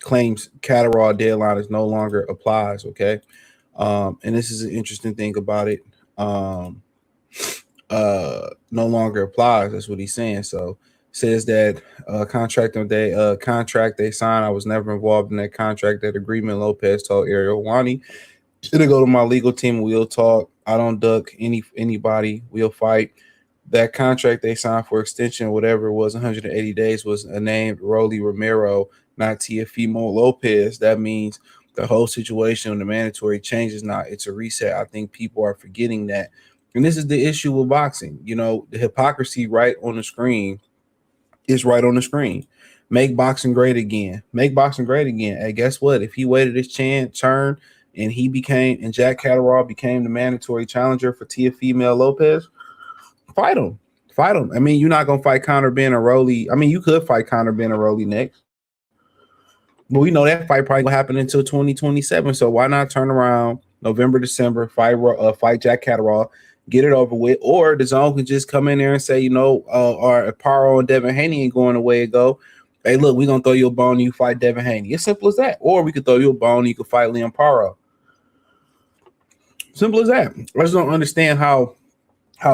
Claims Catteral deadline is no longer applies. Okay. And this is an interesting thing about it. No longer applies. That's what he's saying. So says that contract they signed. I was never involved in that contract. That agreement. Lopez told Ariel Wani, "It'll go to my legal team. We'll talk. I don't duck anybody. We'll fight." That contract they signed for extension, whatever it was, 180 days, was named Rolly Romero, not Teofimo Lopez. That means the whole situation when the mandatory changes now, it's a reset. I think people are forgetting that. And this is the issue with boxing. You know, the hypocrisy right on the screen is right on the screen. Make boxing great again. Make boxing great again. Hey, guess what? If he waited his turn and Jack Catteral became the mandatory challenger for Teofimo Lopez, fight him. Fight him. I mean, you're not going to fight Conor Benaroli. I mean, you could fight Conor Benaroli next. But we know that fight probably will happen until 2027. So why not turn around November, December, fight Jack Catteral, get it over with? Or the zone can just come in there and say, you know, or Paro and Devin Haney ain't going away and go, hey, look, we're going to throw you a bone and you fight Devin Haney. It's simple as that. Or we could throw you a bone and you could fight Liam Paro. Simple as that. I just don't understand how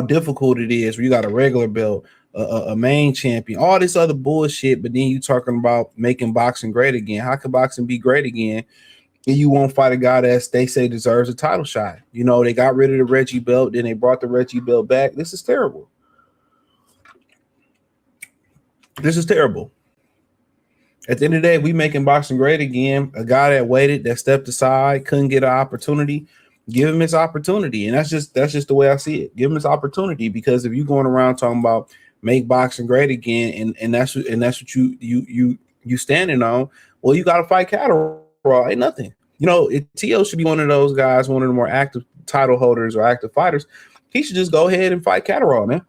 difficult it is where you got a regular belt, a main champion, all this other bullshit, but then you talking about making boxing great again. How can boxing be great again and you won't fight a guy that they say deserves a title shot? You know, they got rid of the Reggie belt, then they brought the Reggie belt back. This is terrible. This is terrible. At the end of the day, we making boxing great again. A guy that waited, that stepped aside, couldn't get an opportunity. Give him his opportunity, and that's just the way I see it. Give him his opportunity, because if you're going around talking about make boxing great again, and that's what you standing on, well, you got to fight Catteral. Ain't nothing. You know, T.O. should be one of those guys, one of the more active title holders or active fighters. He should just go ahead and fight Catteral, man.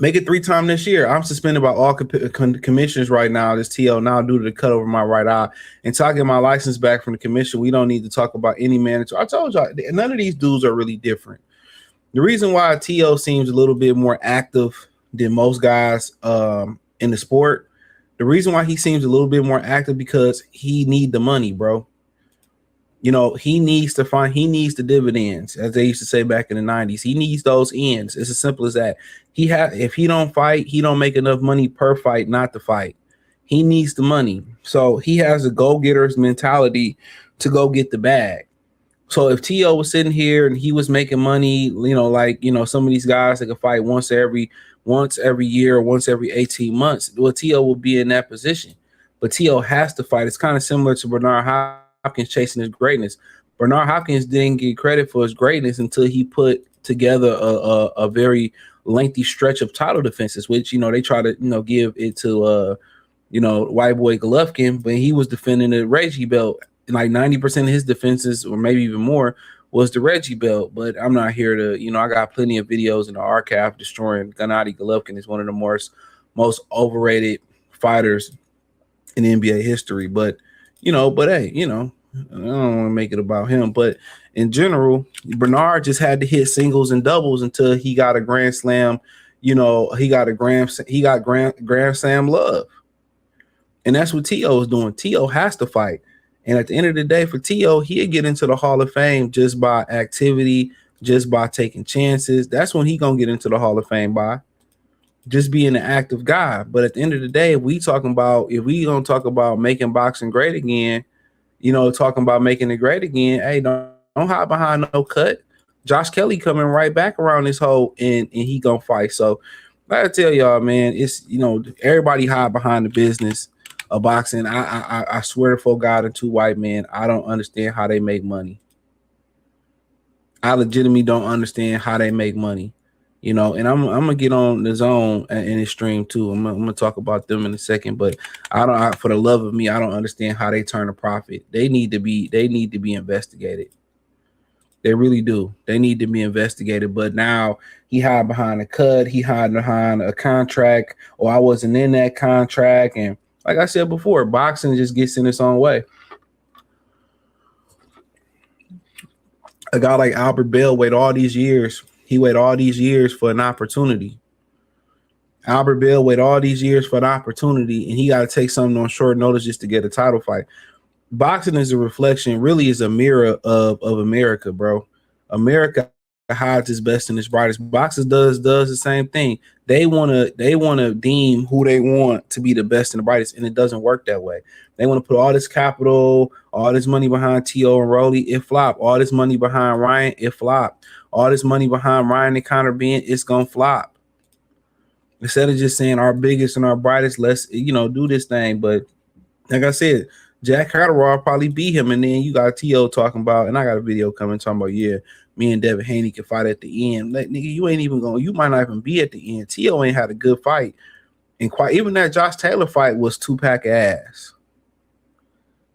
Make it 3 times this year. I'm suspended by all commissions right now. This TL now due to the cut over my right eye. Until I get my license back from the commission, we don't need to talk about any manager. I told y'all, none of these dudes are really different. The reason why TL seems a little bit more active than most guys in the sport, the reason why he seems a little bit more active, because he need the money, bro. You know, he needs the dividends, as they used to say back in the 90s. He needs those ends. It's as simple as that. If he don't fight, he don't make enough money per fight not to fight. He needs the money. So he has a go-getter's mentality to go get the bag. So if T.O. was sitting here and he was making money, you know, like, you know, some of these guys that can fight once every year or once every 18 months, well, T.O. will be in that position. But T.O. has to fight. It's kind of similar to Bernard Hopkins chasing his greatness. Bernard Hopkins didn't get credit for his greatness until he put together a very lengthy stretch of title defenses, which, you know, they try to, you know, give it to you know, white boy Golovkin, but he was defending the Reggie belt. Like 90% of his defenses, or maybe even more, was the Reggie belt. But I'm not here to, you know, I got plenty of videos in the archive destroying Gennady Golovkin. Is one of the most overrated fighters in NBA history. But, you know, hey, you know, I don't want to make it about him. But in general, Bernard just had to hit singles and doubles until he got a Grand Slam. You know, he got Grand Slam love. And that's what T.O. is doing. T.O. has to fight. And at the end of the day, for T.O., he'll get into the Hall of Fame just by activity, just by taking chances. That's when he going to get into the Hall of Fame, by just being an active guy. But at the end of the day, if we going to talk about making boxing great again, you know, talking about making it great again, hey, don't hide behind no cut. Josh Kelly coming right back around this hole, and he going to fight. So I tell y'all, man, it's, you know, everybody hide behind the business of boxing. I swear to full God and two white men, I don't understand how they make money. I legitimately don't understand how they make money, you know. And I'm gonna get on the zone in the stream too. I'm gonna talk about them in a second, but for the love of me, I don't understand how they turn a profit. They need to be investigated. They really do. They need to be investigated. But now he hide behind a cut. He hide behind a contract, or I wasn't in that contract. And like I said before, boxing just gets in its own way. A guy like Albert Bell waited all these years. He waited all these years for an opportunity. Albert Bell waited all these years for an opportunity, and he got to take something on short notice just to get a title fight. Boxing is a reflection, really is a mirror of America, bro. America hides its best and its brightest. Boxers does the same thing. They wanna deem who they want to be the best and the brightest, and it doesn't work that way. They want to put all this capital, all this money behind T.O. and Rolly, it flop. All this money behind Ryan, it flop. All this money behind Ryan and Conor Ben, it's gonna flop. Instead of just saying our biggest and our brightest, let's do this thing. But like I said, Jack Catteral probably beat him, and then you got T.O. talking about, and I got a video coming talking about, yeah, me and Devin Haney can fight at the end. Like, nigga, you ain't even going. You might not even be at the end. T.O. ain't had a good fight, and quite even that Josh Taylor fight was 2-pack ass.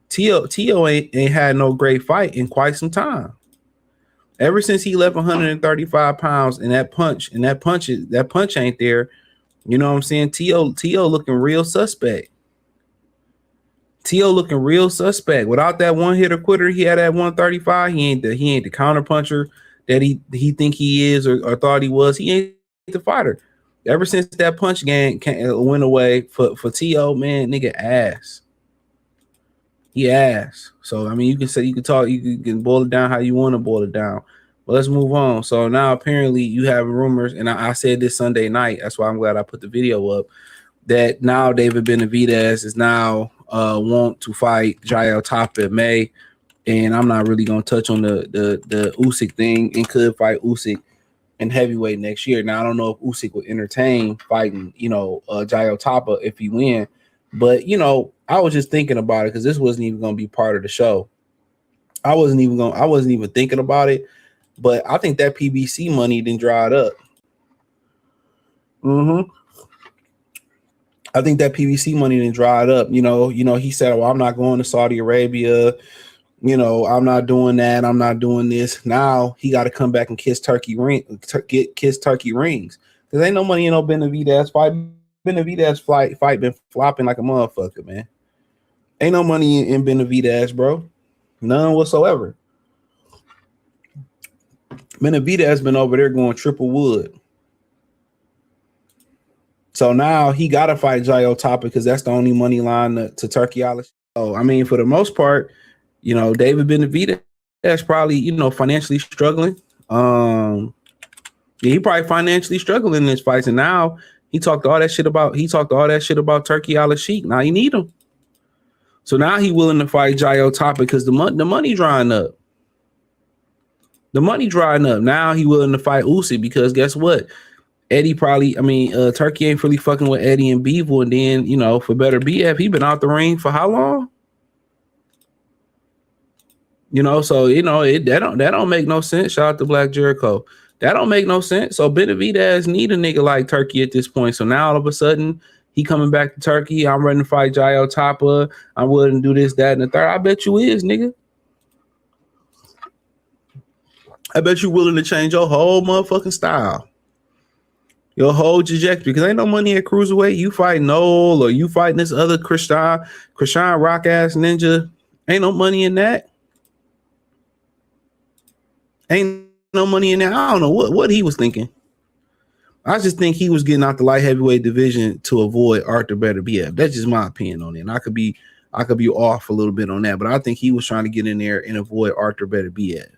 T.O. ain't had no great fight in quite some time. Ever since he left 135 pounds, and that punch ain't there. You know what I'm saying? T.O. looking real suspect. T.O. looking real suspect. Without that one hitter quitter he had at 135, he ain't the counter puncher that he think he is or thought he was. He ain't the fighter. Ever since that punch game went away for T.O., man, nigga ass. He ass. So I mean, you can boil it down how you want to boil it down. But let's move on. So now apparently you have rumors, and I said this Sunday night. That's why I'm glad I put the video up. That now David Benavidez is now want to fight Jael Tapa in May, and I'm not really gonna touch on the Usyk thing, and could fight Usyk in heavyweight next year. Now I don't know if Usyk would entertain fighting, Jael Tapa if he win, but I was just thinking about it because this wasn't even gonna be part of the show. I wasn't even thinking about it, but I think that PBC money didn't dry it up. I think that PBC money didn't dry it up. He said, well, I'm not going to Saudi Arabia. I'm not doing that. I'm not doing this. Now he got to come back and kiss Turkey rings. Because ain't no money in no Benavidez fight. Benavidez fight been flopping like a motherfucker, man. Ain't no money in Benavidez, bro. None whatsoever. Benavidez been over there going triple wood. So now he got to fight Jael Tapa because that's the only money line to Turki. So, I mean, for the most part, David Benavidez is probably, financially struggling. He probably financially struggling in this fight. And now he talked all that shit about Turki Al-Sheikh. Now you need him. So now he willing to fight Jael Tapa because the money drying up. The money drying up. Now he willing to fight Usyk because guess what? Turki ain't really fucking with Eddie and Beevil, and then for better BF, he been out the ring for how long? So that don't make no sense. Shout out to Black Jericho. That don't make no sense. So Benavidez need a nigga like Turki at this point. So now all of a sudden he coming back to Turkey. I'm ready to fight Jael Tapa. I'm willing to do this, that, and the third. I bet you is, nigga. I bet you willing to change your whole motherfucking style. Your whole trajectory, because ain't no money at cruiserweight. You fight Noel or you fighting this other Christian rock ass ninja. Ain't no money in that. Ain't no money in that. I don't know what he was thinking. I just think he was getting out the light heavyweight division to avoid Arthur Beterbiev. That's just my opinion on it. And I could be off a little bit on that, but I think he was trying to get in there and avoid Arthur Beterbiev.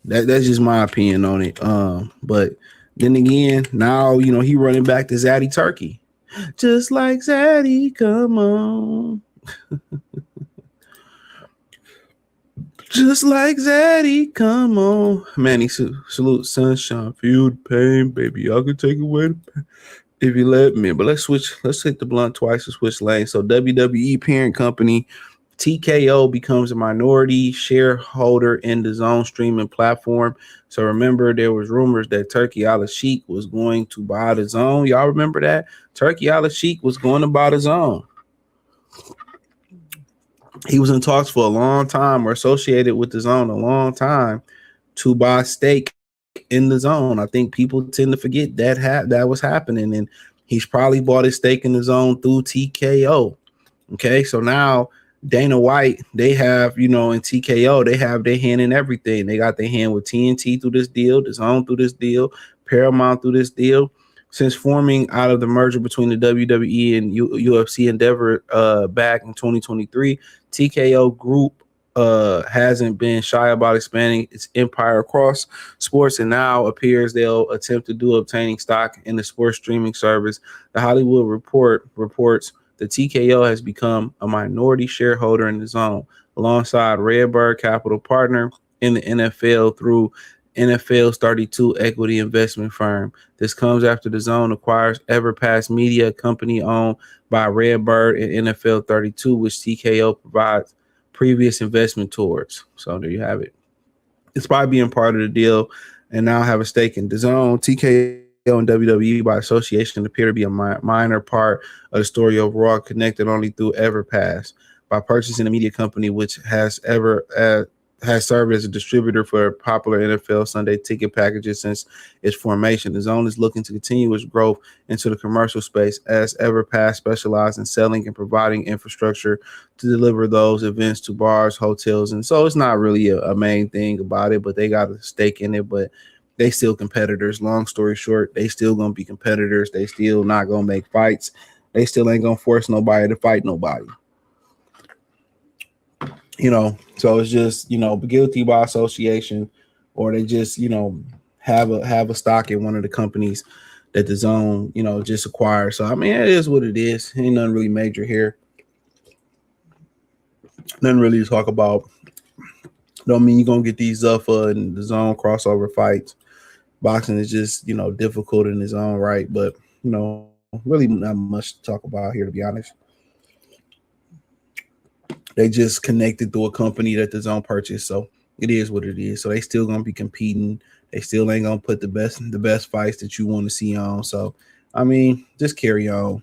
That's just my opinion on it. But then again, now he running back to Zaddy Turkey, just like Zaddy. Come on, just like Zaddy. Come on, man. He salute sunshine, feel the pain, baby. I could take away the pain if you let me. But let's hit the blunt twice and switch lanes. So WWE parent company TKO becomes a minority shareholder in the DAZN streaming platform. So remember, there was rumors that Turki Al-Sheikh was going to buy the DAZN. Y'all remember that? Turki Al-Sheikh was going to buy the DAZN. He was in talks for a long time, or associated with the DAZN a long time, to buy stake in the DAZN. I think people tend to forget that was happening, and he's probably bought his stake in the DAZN through TKO. Okay, so now Dana White, they have, you know, and TKO, they have their hand in everything. They got their hand with TNT through this deal, DAZN through this deal, Paramount through this deal. Since forming out of the merger between the WWE and UFC Endeavor back in 2023, TKO Group hasn't been shy about expanding its empire across sports, and now appears they'll attempt to do obtaining stock in the sports streaming service. The Hollywood Report reports the TKO has become a minority shareholder in the zone, alongside Redbird Capital Partner in the NFL through NFL's 32 equity investment firm. This comes after the zone acquires Everpass Media, a company owned by Redbird and NFL 32, which TKO provides previous investment towards. So there you have it. It's probably being part of the deal and now have a stake in DAZN. TKO and WWE by association appear to be a minor part of the story overall, connected only through Everpass. By purchasing a media company which has served as a distributor for popular NFL Sunday ticket packages since its formation, the zone is looking to continue its growth into the commercial space, as Everpass specializes in selling and providing infrastructure to deliver those events to bars, hotels, and so it's not really a main thing about it, but they got a stake in it. But they still competitors. Long story short, they still gonna be competitors. They still not gonna make fights. They still ain't gonna force nobody to fight nobody. You know, so it's just, you know, guilty by association, or they just, you know, have a stock in one of the companies that the zone, you know, just acquired. So I mean, it is what it is. Ain't nothing really major here. Nothing really to talk about. Don't mean you're gonna get these Zuffa and the zone crossover fights. Boxing is just, you know, difficult in its own right, but you know, really not much to talk about here, to be honest. They just connected through a company that the zone purchased, so it is what it is. So they still gonna be competing. They still ain't gonna put the best fights that you want to see on. So I mean, just carry on.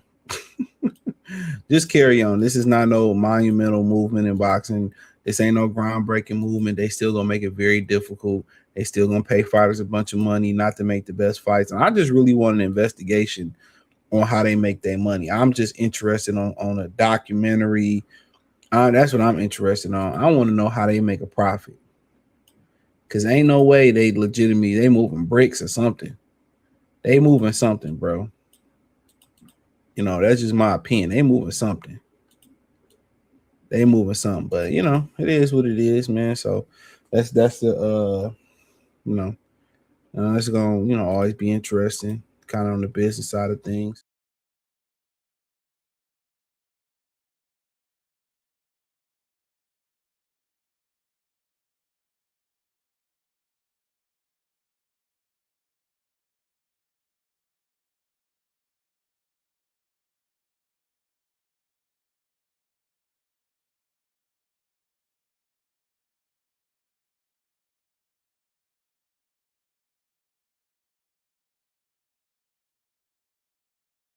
Just carry on. This is not no monumental movement in boxing. This ain't no groundbreaking movement. They still gonna make it very difficult. They still gonna pay fighters a bunch of money not to make the best fights. And I just really want an investigation on how they make their money. I'm just interested on a documentary. That's what I'm interested on. I want to know how they make a profit. Cause ain't no way they legitimately they moving bricks or something. They moving something, bro. You know, that's just my opinion. They moving something. They moving something, but you know, it is what it is, man. So that's the you know, it's gonna, you know, always be interesting, kind of on the business side of things.